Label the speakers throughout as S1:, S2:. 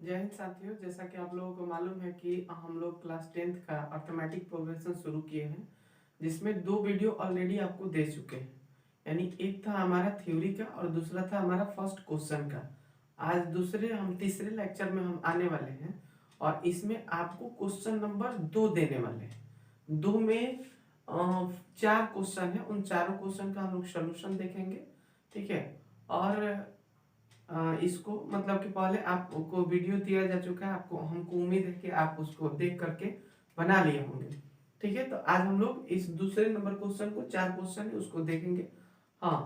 S1: जय हिंद साथियों, जैसा कि आप लोगों को मालूम है कि हम लोग क्लास 10th का अर्थमेटिक प्रोग्रेशन शुरू किए हैं, जिसमें 2 वीडियो ऑलरेडी आपको दे चुके हैं। यानी एक था हमारा थ्योरी का और दूसरा था हमारा फर्स्ट क्वेश्चन का। आज तीसरे लेक्चर में हम आने वाले हैं और इसमें आपको क्वेश्चन नंबर 2 देने वाले हैं। 2 में 4 क्वेश्चन है, उन चारों क्वेश्चन का हम लोग सोल्यूशन देखेंगे, ठीक है। और इसको मतलब कि पहले आपको वीडियो दिया जा चुका है, आपको हमको उम्मीद है कि आप उसको देख करके बना लिए होंगे, ठीक है। तो आज हम लोग इस दूसरे नंबर क्वेश्चन को 4 क्वेश्चन है उसको देखेंगे। हाँ,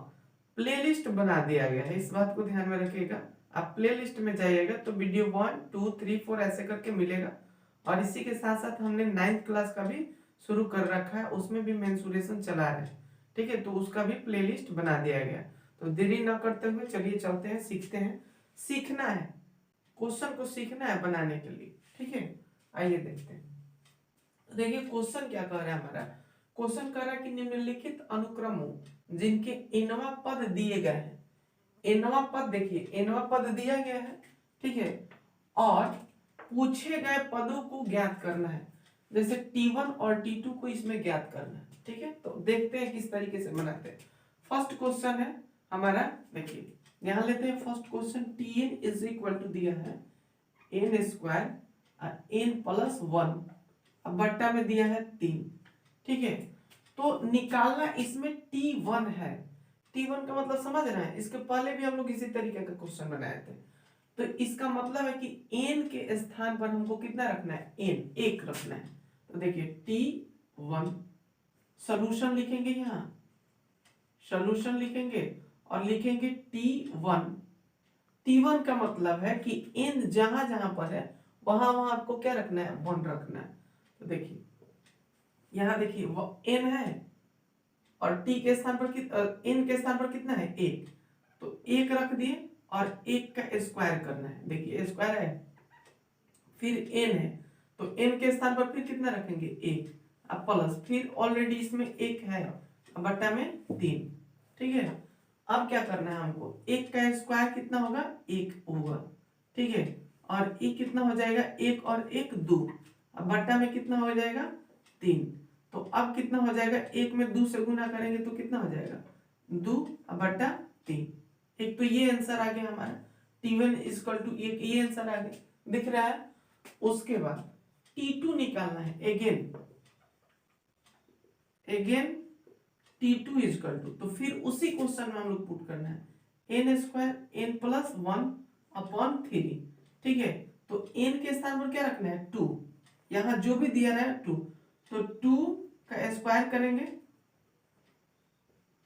S1: प्लेलिस्ट बना दिया गया है, इस बात को ध्यान में रखिएगा। आप प्लेलिस्ट में जाइएगा तो वीडियो 1, 2, 3, 4 ऐसे करके मिलेगा। और इसी के साथ साथ हमने 9th क्लास का भी शुरू कर रखा है, उसमें भी मेंसुरेशन चला रहे हैं, ठीक है। तो उसका भी प्लेलिस्ट बना दिया गया। तो देरी न करते हुए चलिए चलते हैं, सीखते हैं। सीखना है, क्वेश्चन को सीखना है बनाने के लिए, ठीक है। आइए देखते हैं। देखिए क्वेश्चन क्या कह रहा है हमारा। क्वेश्चन कह रहा है कि निम्नलिखित अनुक्रमों जिनके इनवा पद दिए गए हैं, इनवा पद देखिए, इनवा पद दिया गया है, ठीक है, और पूछे गए पदों को ज्ञात करना है। जैसे T1 और T2 को इसमें ज्ञात करना है, ठीक है। तो देखते हैं किस तरीके से बनाते हैं। फर्स्ट क्वेश्चन है हमारा, देखिए यहां लेते हैं first question. Tn is equal to दिया है n स्क्वायर n प्लस 1, अब बट्टा में दिया है 3, ठीक है। तो निकालना इसमें T1 है। T1 का मतलब समझ रहे हैं, इसके पहले भी हम लोग इसी तरीके का क्वेश्चन बनाए थे। तो इसका मतलब है कि n के स्थान पर हमको कितना रखना है, n 1 रखना है। तो देखिए T1 सॉल्यूशन लिखेंगे, यहाँ सॉल्यूशन लिखेंगे और लिखेंगे T1। T1 का मतलब है कि n जहां जहां पर है वहां वहां आपको क्या रखना है, 1 रखना है। तो देखिए यहां देखिए वो n है और t के स्थान पर n के स्थान पर कितना है, 1, तो 1 रख दिए और 1 का स्क्वायर करना है। देखिए स्क्वायर है, फिर n है तो n के स्थान पर फिर कितना रखेंगे, 1, अब प्लस, फिर ऑलरेडी इसमें 1 है, बट्टा में 3, ठीक है। अब क्या करना है हमको, 1 का स्क्वायर कितना होगा, 1 होगा, ठीक है। और ये कितना हो जाएगा, 1 और 1 2, अब बट्टा में कितना हो जाएगा, 3। तो अब कितना हो जाएगा, 1 में 2 से गुना करेंगे तो कितना हो जाएगा, 2 बट्टा 3। एक तो ये आंसर आ गया हमारा, T1 इक्वल टू 1, ये आंसर आ गया, दिख रहा है। उसके बाद T2 निकालना है, अगेन T2 इक्वल टू, तो फिर उसी क्वेश्चन में हम लोग पुट करना है n square n plus 1 upon 3, ठीक है। तो n के स्थान पर क्या रखना है, 2, यहां जो भी दिया रहा है 2, तो 2 का स्क्वायर करेंगे,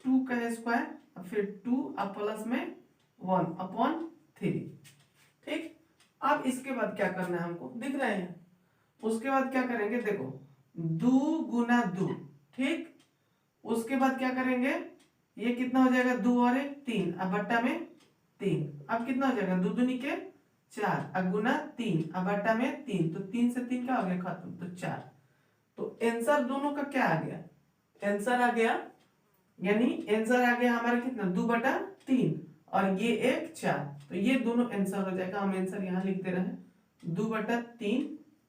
S1: 2 का स्क्वायर फिर 2 अब प्लस में 1 अपॉन 3, ठीक। अब इसके बाद क्या करना है हमको, दिख रहे हैं। उसके बाद क्या करेंगे, देखो 2 गुना 2, ठीक। उसके बाद क्या करेंगे, ये कितना हो जाएगा, 2 और 1 3, अब बट्टा में 3, अब कितना हो जाएगा, 2 दूनी के 4, अब गुना 3, अब बट्टा में 3, तो 3 से 3 क्या हो गया, खत्म, तो 4। तो आंसर दोनों का क्या आ गया, आंसर आ गया, यानी आंसर आ गया हमारा कितना, 2 बटा 3 और ये एक 4, तो ये दोनों आंसर हो जाएगा। हम आंसर यहाँ लिख दे रहे हैं, 2 बटा 3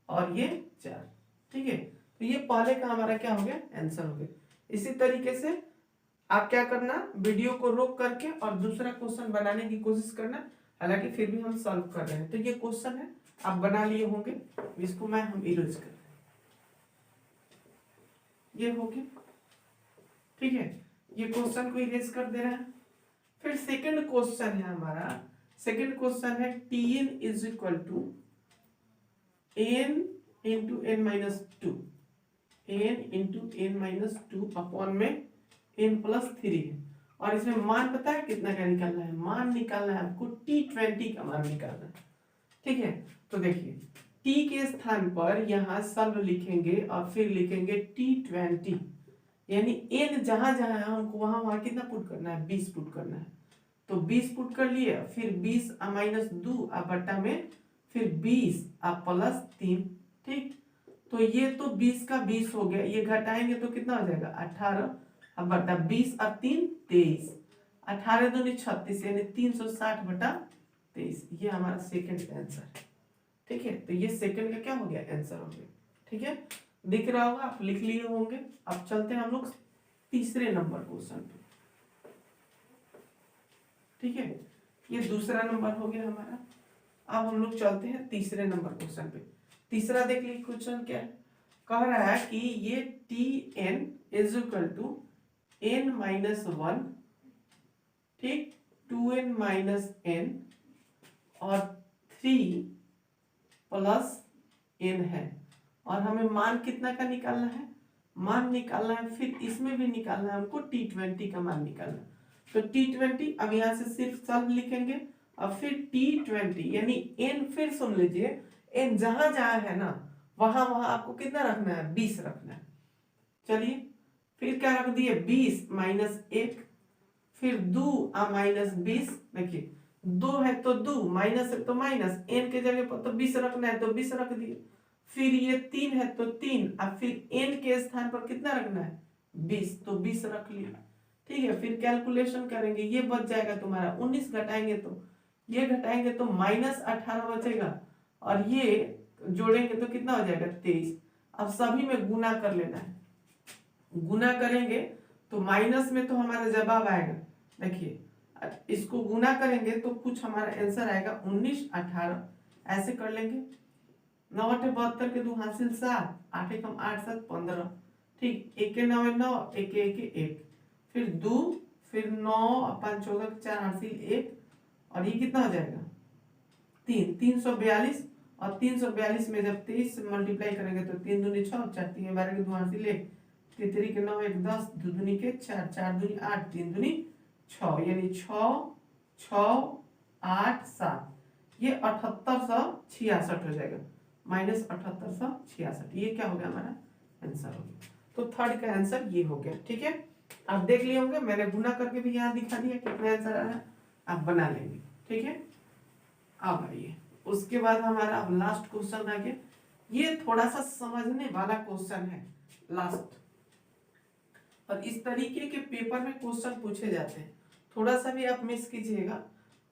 S1: और ये 4, ठीक है। तो ये पहले का हमारा क्या हो गया, आंसर हो गया। इसी तरीके से आप क्या करना, वीडियो को रोक करके और दूसरा क्वेश्चन बनाने की कोशिश करना। हालांकि फिर भी हम सॉल्व कर रहे हैं, तो ये क्वेश्चन है, आप बना लिए होंगे, इसको हम इरेज कर रहे हैं, ये हो गया, ठीक है। ये क्वेश्चन को इरेज कर दे रहे हैं। फिर सेकंड क्वेश्चन है हमारा, सेकंड क्वेश्चन है Tn is equal to n into n minus 2, n into n minus 2 upon में n प्लस 3 है। और इसमें मान पता है कितना का निकालना है, मान निकालना है आपको T20 का मान निकालना है, ठीक है। तो देखिए T के स्थान पर यहाँ सब लिखेंगे और फिर लिखेंगे T20, यानी n जहां जहां है हमको वहां वहां कितना पुट करना है, 20 पुट करना है। तो 20 पुट कर लिए, फिर 20 माइनस 2 बट्टा में फिर 20 प्लस 3, ठीक। तो ये तो 20 का 20 हो गया, ये घटाएंगे तो कितना हो जाएगा, 18, अब बटा 20 अब 3 23, 18 दूनी 36, यानी 360 बटा 23, ये हमारा सेकंड आंसर है, ठीक है, तो ये सेकंड का क्या हो गया, आंसर हो गया। ठीक है, दिख रहा होगा, आप लिख लिए होंगे। अब चलते हैं हम लोग तीसरे नंबर क्वेश्चन पे। ठीक है, ये दूसरा नंबर हो गया हमारा। अब हम लोग चलते हैं तीसरे नंबर क्वेश्चन पे। तीसरा देख लीजिए क्वेश्चन क्या है। कह रहा है कि ये T N is equal to N minus one, ठीक, 2n माइनस एन और 3 प्लस n है, और हमें मान कितना का निकालना है, मान निकालना है, फिर इसमें भी निकालना है हमको T20 का मान निकालना है। तो T20 अब यहाँ से सिर्फ सब लिखेंगे, और फिर T20 यानी n, फिर सुन लीजिए n जहां जहां है ना वहां वहां आपको कितना रखना है, 20 रखना है। चलिए फिर क्या रख दिए, 20 माइनस 1, फिर 2 माइनस 20, देखिए 2 है तो 2, माइनस है तो माइनस, n के जगह पर तो 20 रखना है तो 20 रख दिए। फिर ये 3 है तो 3, अब फिर n के स्थान पर कितना रखना है, 20, तो 20 रख लिया। ठीक है, फिर कैलकुलेशन करेंगे, ये बच जाएगा तुम्हारा 19, घटाएंगे तो ये घटाएंगे तो माइनस 18 बचेगा, और ये जोड़ेंगे तो कितना हो जाएगा, 23। अब सभी में गुना कर लेना है, गुना करेंगे तो माइनस में तो हमारा जवाब आएगा, देखिए इसको गुना करेंगे तो कुछ हमारा आंसर आएगा 19, 18, ऐसे कर लेंगे। 9 8 72 के 2 हासिल 7, 8 1 8 7 15, ठीक, 1 के 9 9, 1 के 1 1, फिर 2, फिर 9 5 14 के 4 हासिल 1, और ये कितना हो जाएगा 3, 342, और 342 में जब 23 से मल्टीप्लाई करेंगे तो 3 दूनी 6, 4 3 12 के 2 हासिल 1, 3 के 9 1 10, 2 दूनी के 4, 4 दूनी 8, 3 दूनी 6, यानी 6 6 8 7, ये 7866 हो जाएगा, माइनस 7866, ये क्या हो गया हमारा आंसर हो गया। तो थर्ड का आंसर ये हो गया। ठीक है, आप देख लिए होंगे, मैंने गुना करके भी यहाँ दिखा दिया कितना आंसर आ रहा है, आप बना लेंगे। ठीक है, अब आइए उसके बाद हमारा अब लास्ट क्वेश्चन आ गया, ये थोड़ा सा समझने वाला क्वेश्चन है लास्ट, और इस तरीके के पेपर में क्वेश्चन पूछे जाते हैं, थोड़ा सा भी आप मिस कीजिएगा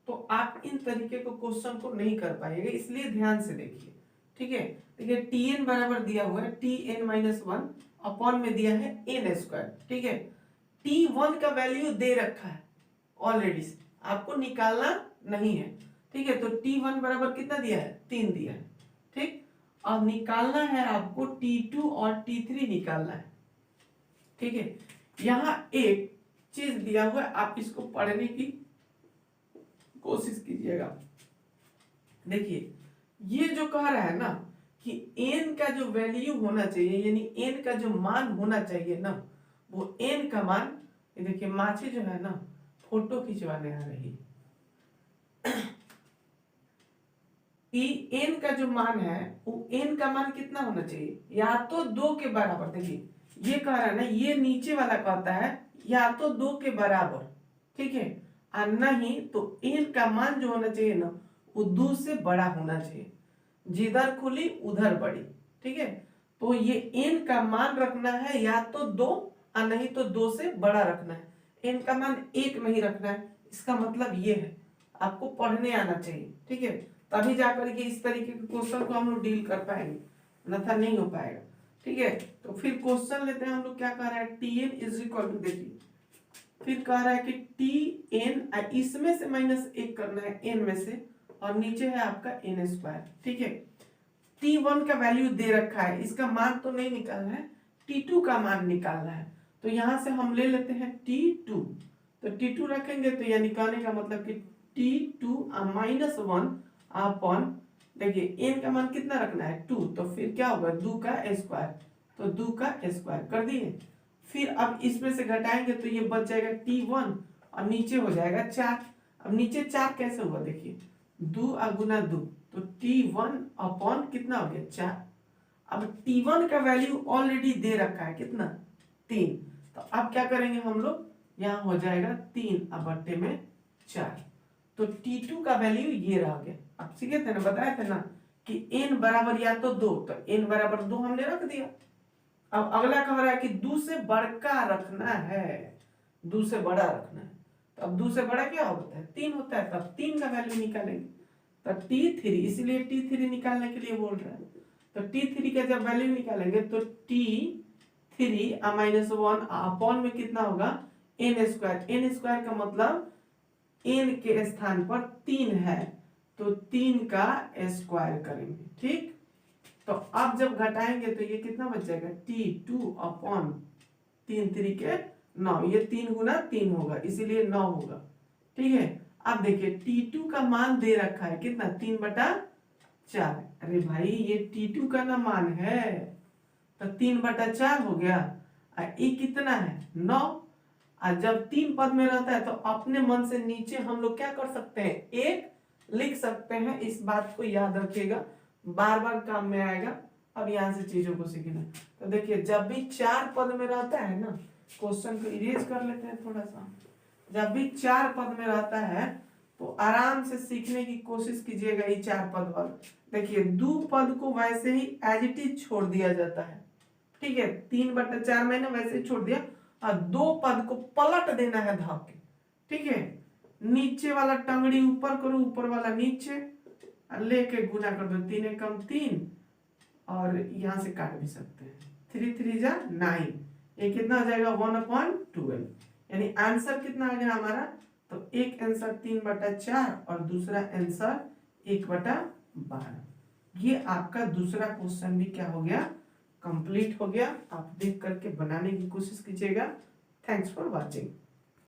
S1: तो आप इन तरीके को क्वेश्चन को नहीं कर पाएंगे, इसलिए ध्यान से देखिए। ठीक है, देखिए Tn बराबर दिया हुआ है Tn माइनस 1 अपॉन में दिया है n स्क्वायर। ठीक है, T1 का वैल्यू दे रखा है ऑलरेडी, आपको निकालना नहीं है। ठीक है, तो T1 बराबर कितना दिया है, 3 दिया है। ठीक, अब निकालना है आपको T2 और T3 निकालना है। ठीक है, यहाँ एक चीज दिया हुआ है, आप इसको पढ़ने की कोशिश कीजिएगा। देखिए ये जो कह रहा है ना कि n का जो वैल्यू होना चाहिए, यानी n का जो मान होना चाहिए ना, वो n का मान, ये देखिए माछी जो है ना फोटो खिंचवाने आ रही है, कि n का जो मान है वो n का मान कितना होना चाहिए, या तो 2 के बराबर। देखिए ये कह रहा है ना, ये नीचे वाला कहता है या तो 2 के बराबर, ठीक है, और नहीं तो n का मान जो होना चाहिए ना वो 2 से बड़ा होना चाहिए, जिधर खुली उधर बड़ी। ठीक है, तो ये n का मान रखना है या तो 2 और नहीं तो 2 से बड़ा रखना है, n का मान 1 नहीं रखना है। इसका मतलब ये है, आपको पढ़ने आना चाहिए। ठीक है, तभी जाकर के इस तरीके के क्वेश्चन को हम लोग डील कर पाएंगे, अन्यथा नहीं हो पाएगा। ठीक है, तो फिर क्वेश्चन लेते हैं हम लोग, क्या कह रहा है, Tn इज इक्वल टू, देखिए फिर कह रहा है कि Tn, इसमें से माइनस 1 करना है n में से, और नीचे है आपका n स्क्वायर। ठीक है, T1 का वैल्यू दे रखा है, इसका मान तो नहीं निकालना है, T2 का मान निकालना है। तो यहां से हम ले लेते हैं T2, तो T2 रखेंगे तो यह निकालने का मतलब कि T2 माइनस 1 अपॉन, देखिए n का मान कितना रखना है 2, तो फिर क्या होगा 2 का स्क्वायर, तो 2 का स्क्वायर कर दिए। फिर अब इसमें से घटाएंगे तो ये बच जाएगा T1, और नीचे हो जाएगा 4। अब नीचे 4 कैसे हुआ, देखिए 2 गुना 2, तो T1 अपॉन कितना हो गया 4। अब T1 का वैल्यू ऑलरेडी दे रखा है कितना 3, तो अब क्या करेंगे हम लोग, यहाँ हो जाएगा 3 अब बट्टे में 4, तो T2 का वैल्यू ये रह गया। आप सीखे थे ना, बताए थे ना कि n बराबर या तो 2, तो n बराबर 2 हमने रख दिया। अब अगला कह रहा है कि 2 से बड़का रखना है, 2 से बड़ा रखना है, तो अब 2 से बड़ा क्या होता है 3 होता है, तब 3 का वैल्यू निकालेंगे। तो T3, इसीलिए T3 निकालने के लिए बोल रहे हैं। तो T3 का जब वैल्यू निकालेंगे तो T3 -1 अपॉन में कितना होगा n स्क्वायर। n स्क्वायर का मतलब n के स्थान पर 3 है तो 3 का स्क्वायर करेंगे। ठीक, तो अब जब घटाएंगे तो ये कितना बच जाएगा T2 अपॉन 3 3 के 9, ये 3 गुना 3 होगा इसीलिए 9 होगा। ठीक है, अब देखिए T2 का मान दे रखा है कितना 3/4। अरे भाई ये T2 का ना मान है तो 3/4 हो गया। ये कितना है 9। और जब 3 पद में रहता है तो अपने मन से नीचे हम लोग क्या कर सकते हैं 1 लिख सकते हैं। इस बात को याद रखिएगा, बार बार काम में आएगा। अब यहाँ से चीजों को सीखना। तो देखिए जब भी 4 पद में रहता है ना, क्वेश्चन को इरेज कर लेते हैं थोड़ा सा। जब भी 4 पद में रहता है तो आराम से सीखने की कोशिश कीजिएगा। ये 4 पद वाला देखिए 2 पद को वैसे ही एज इट इज छोड़ दिया जाता है। ठीक है, 3/4 मैंने वैसे ही छोड़ दिया और 2 पद को पलट देना है धाके। ठीक है, नीचे वाला टंगड़ी ऊपर करो, ऊपर वाला नीचे, लेके गुना कर दो। 3 एकम 3 और यहाँ से काट भी सकते हैं। 3 3 जा 9, ये कितना हो जाएगा 1/12। यानी आंसर कितना आ गया हमारा, तो एक आंसर 3/4 और दूसरा आंसर 1/12। ये आपका दूसरा क्वेश्चन भी क्या हो गया कंप्लीट हो गया। आप देख करके बनाने की कोशिश कीजिएगा। Thanks for watching.